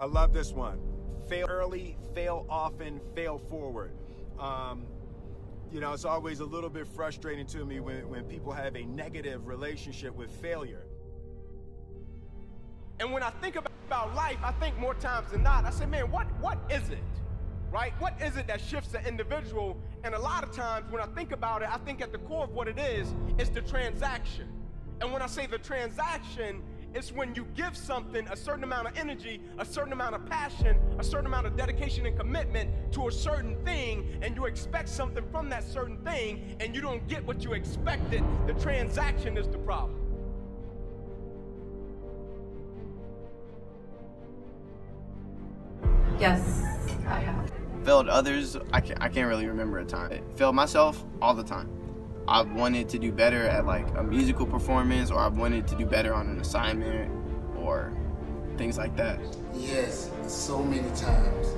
I love this one. Fail early, fail often, fail forward. It's always a little bit frustrating to me when people have a negative relationship with failure. And when I think about life, I think more times than not, I say, man, what is it, right? What is it that shifts the individual? And a lot of times when I think about it, I think at the core of what it is the transaction. And when I say the transaction, it's when you give something a certain amount of energy, a certain amount of passion, a certain amount of dedication and commitment to a certain thing, and you expect something from that certain thing, and you don't get what you expected. The transaction is the problem. Yes, I have. Failed others, I can't really remember a time. Failed myself all the time. I've wanted to do better at like a musical performance, or I've wanted to do better on an assignment or things like that. Yes, so many times.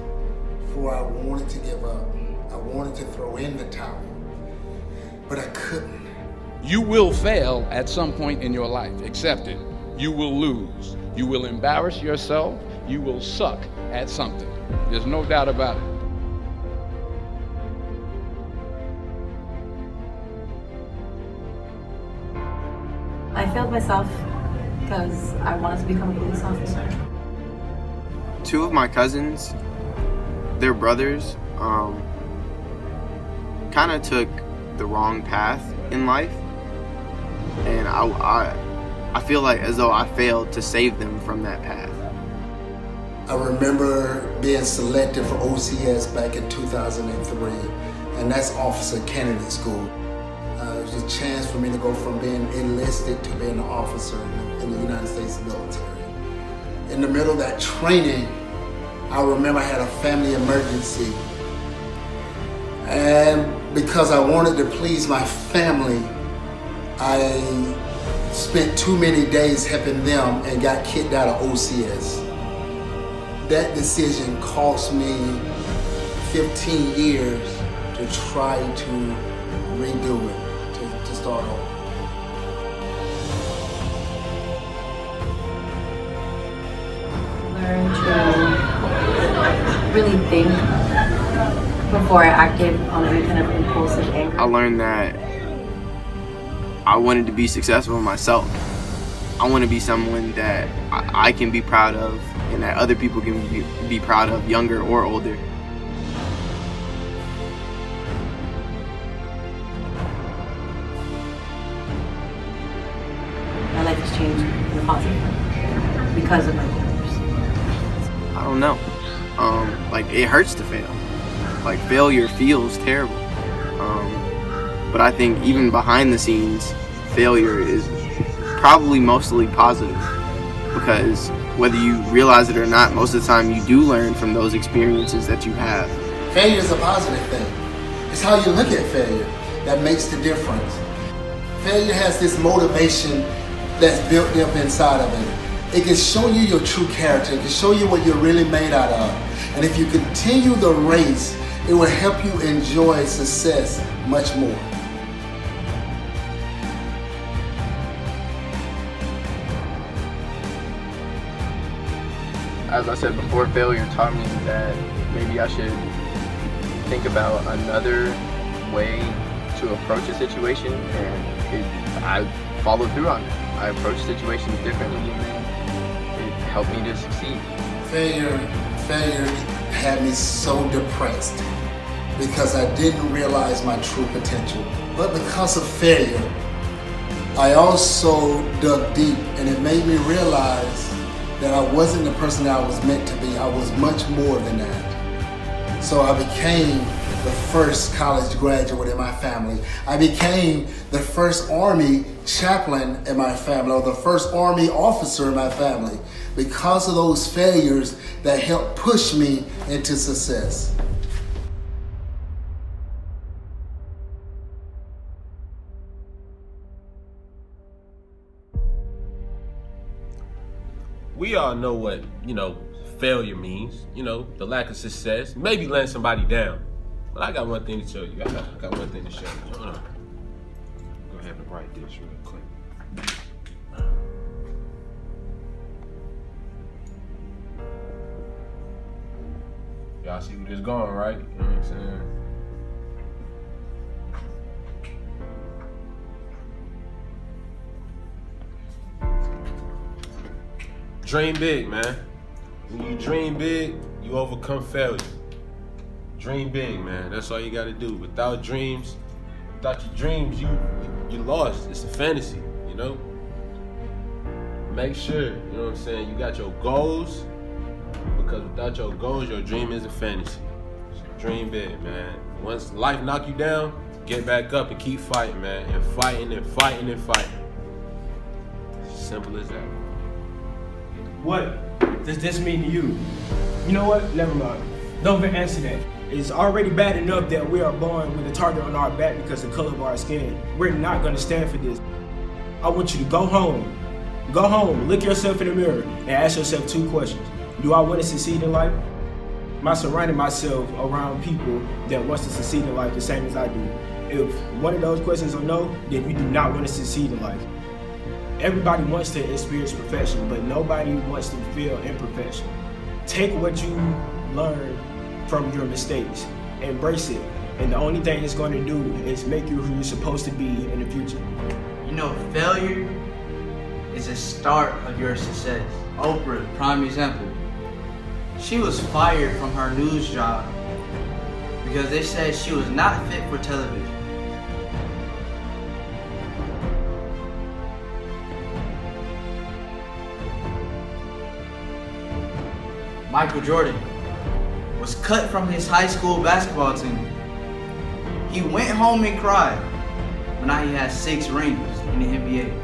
Before I wanted to give up, I wanted to throw in the towel, but I couldn't. You will fail at some point in your life. Accept it. You will lose. You will embarrass yourself. You will suck at something. There's no doubt about it. I failed myself because I wanted to become a police officer. Two of my cousins, their brothers, kind of took the wrong path in life, and I feel like as though I failed to save them from that path. I remember being selected for OCS back in 2003, and that's Officer Candidate School. It was a chance for me to go from being enlisted to being an officer in the United States military. In the middle of that training, I remember I had a family emergency. And because I wanted to please my family, I spent too many days helping them and got kicked out of OCS. That decision cost me 15 years to try to redo it. To start over. Learn to really think before I acted on any kind of impulsive anger. I learned that I wanted to be successful myself. I want to be someone that I can be proud of and that other people can be proud of, younger or older. My life has changed in a positive way because of my failures. I don't know. Like, it hurts to fail. Like, failure feels terrible. But I think even behind the scenes, failure is probably mostly positive, because whether you realize it or not, most of the time you do learn from those experiences that you have. Failure is a positive thing. It's how you look at failure that makes the difference. Failure has this motivation that's built up inside of it. It can show you your true character. It can show you what you're really made out of. And if you continue the race, it will help you enjoy success much more. As I said before, failure taught me that maybe I should think about another way to approach a situation, and I followed through on it. I approached situations differently, and it helped me to succeed. Failure had me so depressed because I didn't realize my true potential. But because of failure, I also dug deep, and it made me realize that I wasn't the person that I was meant to be. I was much more than that. So I became the first college graduate in my family. I became the first Army chaplain in my family, or the first Army officer in my family, because of those failures that helped push me into success. We all know what, failure means. The lack of success, maybe letting somebody down. But I got one thing to tell you. I got one thing to show you. Hold on. Go ahead and write this real quick. Y'all see where this going, right? You know what I'm saying? Dream big, man. When you dream big, you overcome failure. Dream big, man. That's all you gotta do. Without dreams, without your dreams, you lost. It's a fantasy, you know? Make sure, you know what I'm saying, you got your goals, because without your goals, your dream is a fantasy. So dream big, man. Once life knock you down, get back up and keep fighting, man. And fighting and fighting and fighting. Simple as that. What does this mean to you? You know what? Never mind. Don't even answer that. It's already bad enough that we are born with a target on our back because of the color of our skin. We're not gonna stand for this. I want you to go home. Go home, look yourself in the mirror, and ask yourself 2 questions. Do I want to succeed in life? Am I surrounding myself around people that wants to succeed in life the same as I do? If one of those questions are no, then you do not want to succeed in life. Everybody wants to experience perfection, but nobody wants to feel imperfection. Take what you learn from your mistakes, embrace it, and the only thing it's going to do is make you who you're supposed to be in the future. You know, failure is the start of your success. Oprah, prime example. She was fired from her news job because they said she was not fit for television. Michael Jordan was cut from his high school basketball team. He went home and cried, but now he has 6 rings in the NBA.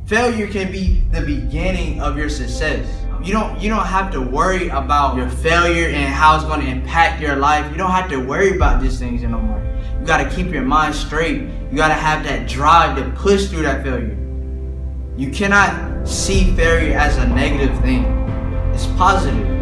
Failure can be the beginning of your success. You don't have to worry about your failure and how it's going to impact your life. You don't have to worry about these things anymore. You got to keep your mind straight. You got to have that drive to push through that failure. You cannot see failure as a negative thing. It's positive.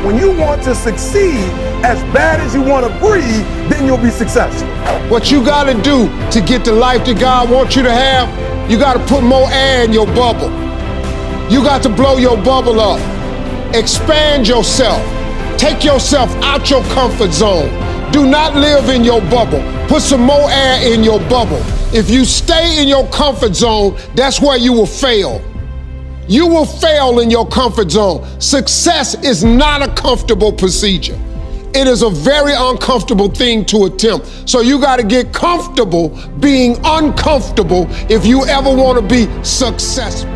When you want to succeed as bad as you want to breathe, then you'll be successful. What you got to do to get the life that God wants you to have, you got to put more air in your bubble. You got to blow your bubble up. Expand yourself. Take yourself out your comfort zone. Do not live in your bubble. Put some more air in your bubble. If you stay in your comfort zone, that's where you will fail. You will fail in your comfort zone. Success is not a comfortable procedure. It is a very uncomfortable thing to attempt. So you got to get comfortable being uncomfortable if you ever want to be successful.